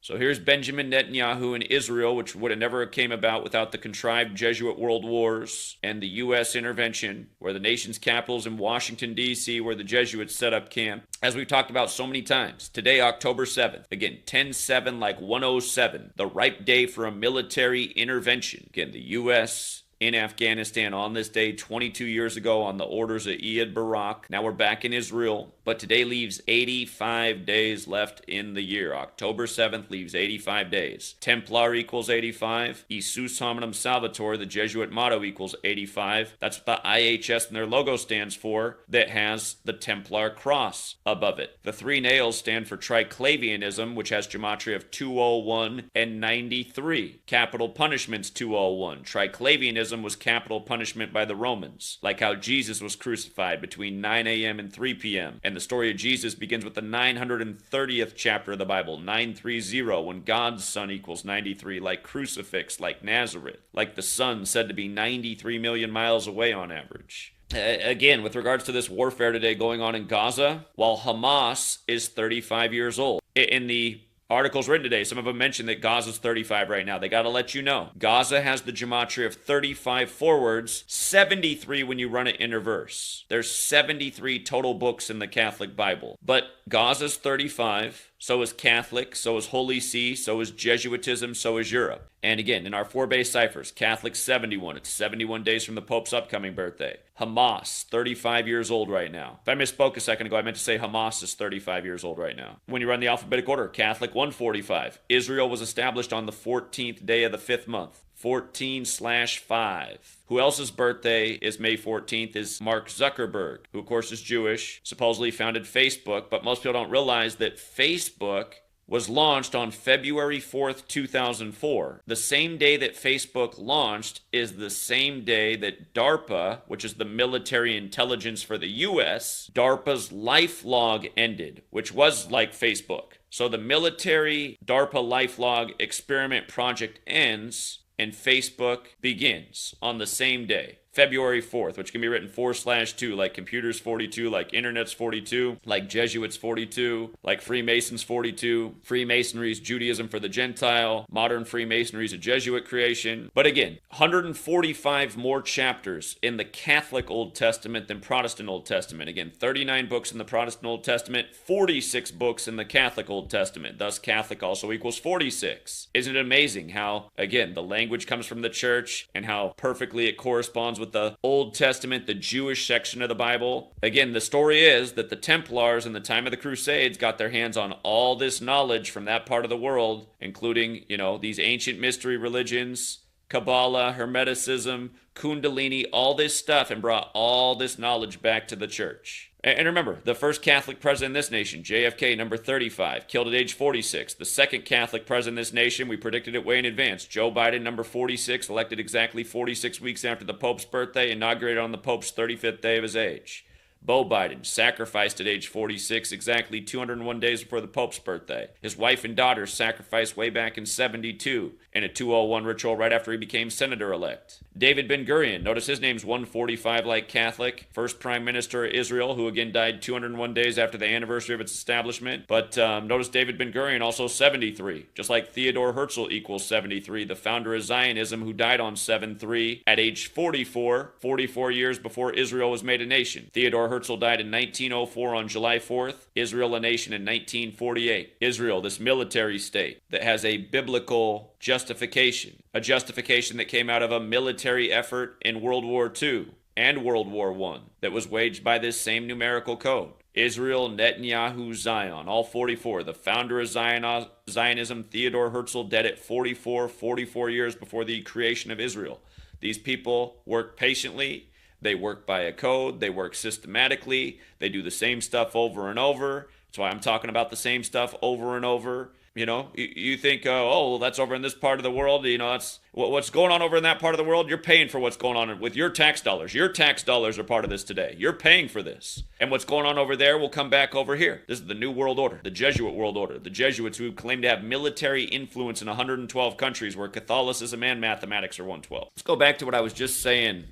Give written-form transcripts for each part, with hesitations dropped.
So here's Benjamin Netanyahu in Israel, which would have never came about without the contrived Jesuit world wars and the U.S. intervention, where the nation's capital is in Washington, D.C., where the Jesuits set up camp. As we've talked about so many times, today, October 7th, again, 10-7, like 107, the ripe day for a military intervention. Again, the U.S. in Afghanistan on this day 22 years ago on the orders of Ehud Barak. Now we're back in Israel, but today leaves 85 days left in the year. October 7th leaves 85 days. Templar equals 85. Isus Hominum Salvator, the Jesuit motto, equals 85. That's what the IHS and their logo stands for, that has the Templar cross above it. The three nails stand for Triclavianism, which has gematria of 201 and 93. Capital punishment's 201. Triclavianism was capital punishment by the Romans, like how Jesus was crucified between 9 a.m. and 3 p.m. And the story of Jesus begins with the 930th chapter of the Bible, 930, when God's Son equals 93, like crucifix, like Nazareth, like the sun said to be 93 million miles away on average. Again, with regards to this warfare today going on in Gaza, while Hamas is 35 years old. In the articles written today, some of them mentioned that Gaza's 35 right now. They got to let you know. Gaza has the gematria of 35 forwards, 73 when you run it in reverse. There's 73 total books in the Catholic Bible. But Gaza's 35, so is Catholic, so is Holy See, so is Jesuitism, so is Europe. And again, in our 4-base ciphers, Catholic 71. It's 71 days from the Pope's upcoming birthday. Hamas, 35 years old right now. If I misspoke a second ago, I meant to say Hamas is 35 years old right now. When you run the alphabetic order, Catholic 145. Israel was established on the 14th day of the 5th month. 14/5. Who else's birthday is May 14th is Mark Zuckerberg, who of course is Jewish, supposedly founded Facebook, but most people don't realize that Facebook was launched on February 4th, 2004. The same day that Facebook launched is the same day that DARPA, which is the military intelligence for the US, DARPA's LifeLog ended, which was like Facebook. So the military DARPA LifeLog experiment project ends and Facebook begins on the same day, February 4th, which can be written 4/2, like computers 42, like internet's 42, like Jesuits 42, like Freemasons 42. Freemasonry's Judaism for the Gentile. Modern Freemasonry's a Jesuit creation. But again, 145 more chapters in the Catholic Old Testament than Protestant Old Testament. Again, 39 books in the Protestant Old Testament, 46 books in the Catholic Old Testament. Thus, Catholic also equals 46. Isn't it amazing how, again, the language comes from the church and how perfectly it corresponds with the Old Testament, the Jewish section of the Bible? Again, the story is that the Templars in the time of the Crusades got their hands on all this knowledge from that part of the world, including, these ancient mystery religions, Kabbalah, Hermeticism, Kundalini, all this stuff, and brought all this knowledge back to the church. And remember, the first Catholic president in this nation, JFK, number 35, killed at age 46. The second Catholic president in this nation, we predicted it way in advance. Joe Biden, number 46, elected exactly 46 weeks after the Pope's birthday, inaugurated on the Pope's 35th day of his age. Beau Biden, sacrificed at age 46, exactly 201 days before the Pope's birthday. His wife and daughter sacrificed way back in 72 in a 201 ritual right after he became senator-elect. David Ben-Gurion, notice his name's 145 like Catholic, first prime minister of Israel, who again died 201 days after the anniversary of its establishment. But notice David Ben-Gurion also 73, just like Theodore Herzl equals 73, the founder of Zionism, who died on 7/3 at age 44, 44 years before Israel was made a nation. Theodore Herzl died in 1904 on July 4th, Israel a nation in 1948. Israel, this military state that has a biblical justification, a justification that came out of a military effort in World War II and World War I that was waged by this same numerical code. Israel, Netanyahu, Zion, all 44. The founder of Zionism, Theodore Herzl, dead at 44 years before the creation of Israel. These people work patiently. They work by a code. They work systematically. They do the same stuff over and over. That's why I'm talking about the same stuff over and over. You think, well, that's over in this part of the world. That's what's going on over in that part of the world. You're paying for what's going on with your tax dollars. Your tax dollars are part of this today. You're paying for this. And what's going on over there will come back over here. This is the New World Order, the Jesuit World Order. The Jesuits who claim to have military influence in 112 countries where Catholicism and mathematics are 112. Let's go back to what I was just saying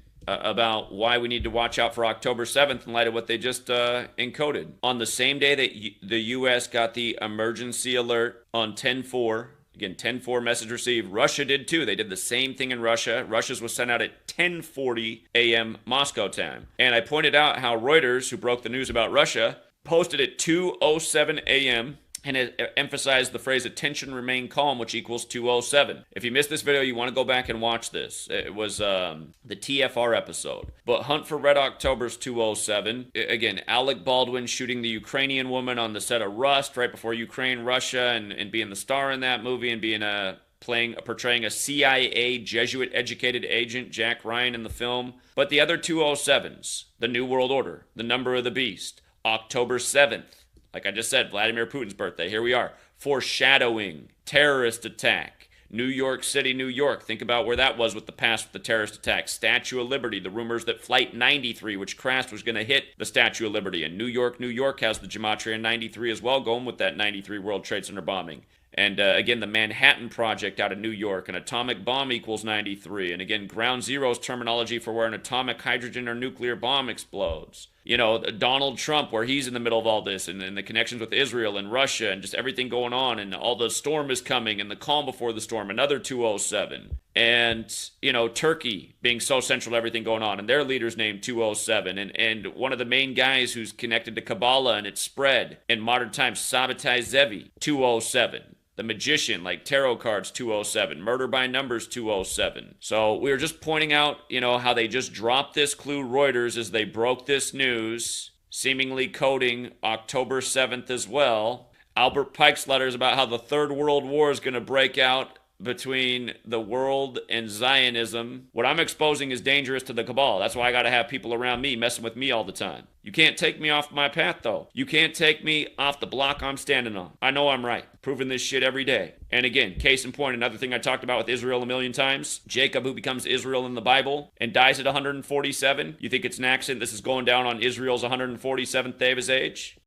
about why we need to watch out for October 7th in light of what they just encoded. On the same day that the U.S. got the emergency alert on 10/4, again, 10/4 message received, Russia did too. They did the same thing in Russia. Russia's was sent out at 10:40 a.m. Moscow time. And I pointed out how Reuters, who broke the news about Russia, posted at 2:07 a.m., and it emphasized the phrase attention remain calm, which equals 207. If you missed this video, you want to go back and watch this. It was the TFR episode. But Hunt for Red October's 207. Again, Alec Baldwin shooting the Ukrainian woman on the set of Rust right before Ukraine-Russia, and being the star in that movie, and being portraying a CIA Jesuit-educated agent, Jack Ryan, in the film. But the other 207s, the New World Order, the number of the beast, October 7th. Like I just said, Vladimir Putin's birthday. Here we are. Foreshadowing. Terrorist attack. New York City, New York. Think about where that was with the past with the terrorist attack. Statue of Liberty. The rumors that Flight 93, which crashed, was going to hit the Statue of Liberty. And New York, New York has the Gematria 93 as well, going with that 93 World Trade Center bombing. And again, the Manhattan Project out of New York, an atomic bomb equals 93. And again, Ground Zero's terminology for where an atomic hydrogen or nuclear bomb explodes. You know, Donald Trump, where he's in the middle of all this, and the connections with Israel and Russia and just everything going on, and all the storm is coming and the calm before the storm, another 207. And, you know, Turkey being so central to everything going on, and their leader's named 207. And one of the main guys who's connected to Kabbalah and its spread in modern times, Sabbatai Zevi, 207. The Magician, like tarot cards, 207. Murder by Numbers, 207. So we were just pointing out, you know, how they just dropped this clue, Reuters, as they broke this news, seemingly coding October 7th as well. Albert Pike's letters about how the Third World War is going to break out between the world and Zionism. What I'm exposing is dangerous to the cabal. That's why I got to have people around me messing with me all the time. You can't take me off my path, though. You can't take me off the block I'm standing on. I know I'm right. Proving this shit every day. And again, case in point, another thing I talked about with Israel a million times. Jacob, who becomes Israel in the Bible and dies at 147. You think it's an accident this is going down on Israel's 147th day of his age?